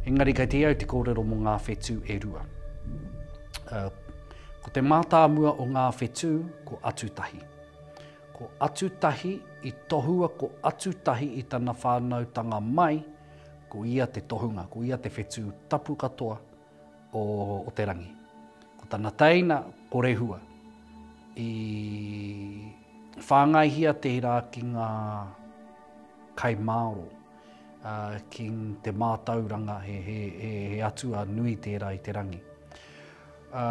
Engari kei te au te kōrero mo ngā whetū e rua. Ko te mātāmua o ngā whetū ko atutahi. Ko atutahi i tohua, ko atutahi i tana whānautanga mai, ko ia te tohunga, ko ia te whetū tapu katoa o te rangi. Ko tana teina ko rehua. I whāngaihia te rā ki ngā kai Māoro, ki te mātauranga he atua nui tērā i te rangi.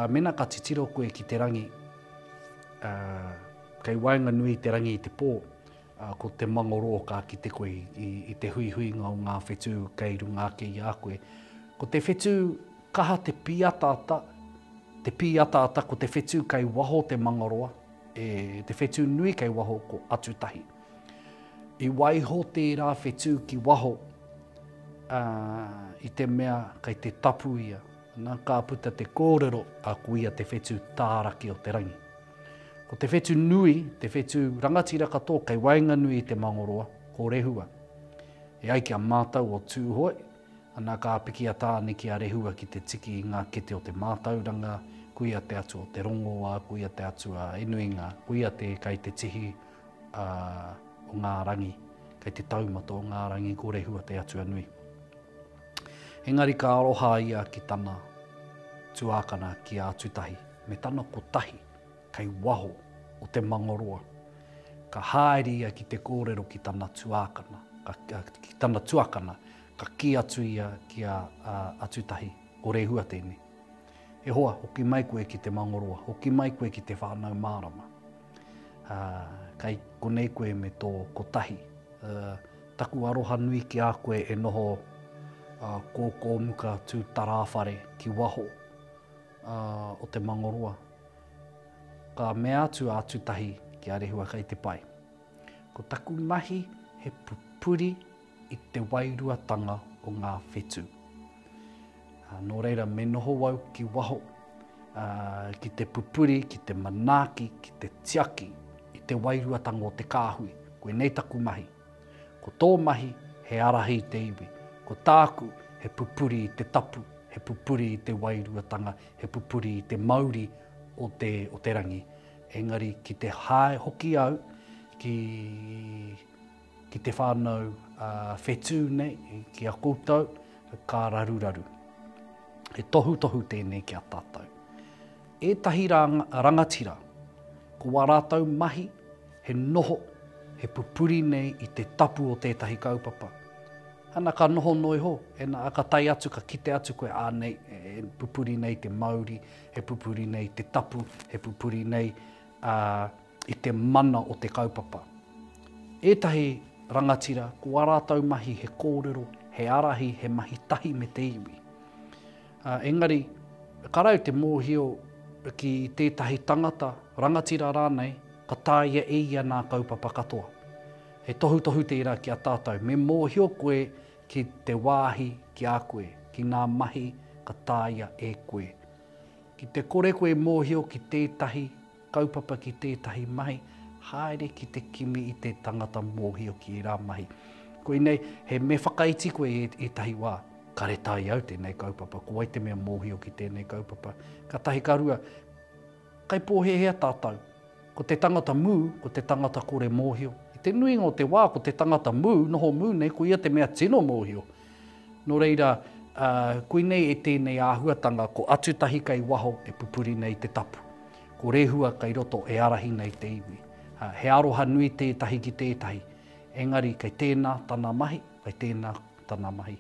Mena ka titiro koe ki te rangi, kei waenga nui te rangi i te pō, ko te mangoro ka ki te koe i te hui o ngā whetū kei runga ake i a koe. Ko te whetū kaha te piatata, ko te whetū kei waho te mangoroa, te whetū nui kei waho ko atutahi. I waiho tērā whetū ki waho i te mea kei te tapu ia, nā ka puta te kōrero a ko ia te whetū tāraki o te rangi. Ko te whetū nui, te whetū rangatira katoa kei waenga nui i te mangoroa, ko rehua. E ai kia mātau o tūhoi, anā ka piki a tāne ki a rehua ki te tiki i ngā kete o te mātauranga, kuia te atu o te rongoa, kuia te atu a inuinga, kuia te kei te tihi o ngā rangi, kei te taumata o ngā rangi, ko rehua te atu nui. Engari ka aroha ia ki tana tuākana ki a atutahi, me tana kotahi, kei waho o te mangoroa. Ka haere ia ki te kōrero ki tana tuākana, ki tana tuākana, ka ki atu ia ki a atutahi o rehua tēnei. E hoa, hoki mai koe ki te mangoroa, hoki mai koe ki te whānau mārama. Kei konei koe me tō kotahi. Taku aroha nui ki a koe e noho kōkō muka tū tarawhare ki waho o te mangoroa. Ka mea atu a atutahi ki a rehua kei te pai. Ko taku mahi he pupuri i te wairuatanga o ngā whetū. Nō reira, me noho wau ki waho, ki te pupuri, ki te manaaki, ki te tiaki, i te wairuatanga o te kāhui. Koe nei taku mahi. Ko tō mahi, he arahi i te iwi. Ko tāku, he pupuri i te tapu, he pupuri i te wairuatanga, he pupuri i te mauri o te rangi. Engari, ki te hae hoki au, ki te whānau whetū nei, ki a koutou, ka raruraru. He tohu tēnei ki a tātou. Ētahi rangatira, ko wā rātou mahi, he noho, he pupuri nei i te tapu o tētahi kaupapa. Hana ka noho noi ho, ka tai atu, ka kite atu koe ānei, he pupuri nei te mauri, he pupuri nei te tapu, he pupuri nei i te mana o te kaupapa. Ētahi rangatira, ko wā rātou mahi he kōrero, he arahi, he mahi tahi me te iwi. Engari, karau te mōhio ki tētahi tangata, rangatira rānei, ka tāia e ia nā kaupapa katoa. He tohu tērā ki a tātou. Me mōhio koe ki te wāhi ki a koe, ki ngā mahi ka tāia e koe. Ki te kore koe mōhio ki tētahi kaupapa ki tētahi mahi, haere ki te kimi i te tangata mōhio ki rā mahi. Koe nei, he me whakaiti koe e tahi wā. Kare tai au tēnei kaupapa, ko wai te mea mōhio ki tēnei kaupapa. Ka tahi karua, kai pōhehea tātou. Ko te tangata mū, ko te tangata kore mōhio. I te nui o te wā, ko te tangata mū, noho mū nei, ko ia te mea tino mōhio. Nō reira, koe nei e tēnei āhuatanga, ko atutahi kei waho e pupuri nei te tapu. Ko rehua kei roto e arahi nei te iwi. He aroha nui tētahi ki tētahi. Engari, kei tēnā tana mahi, kei tēnā tana mahi.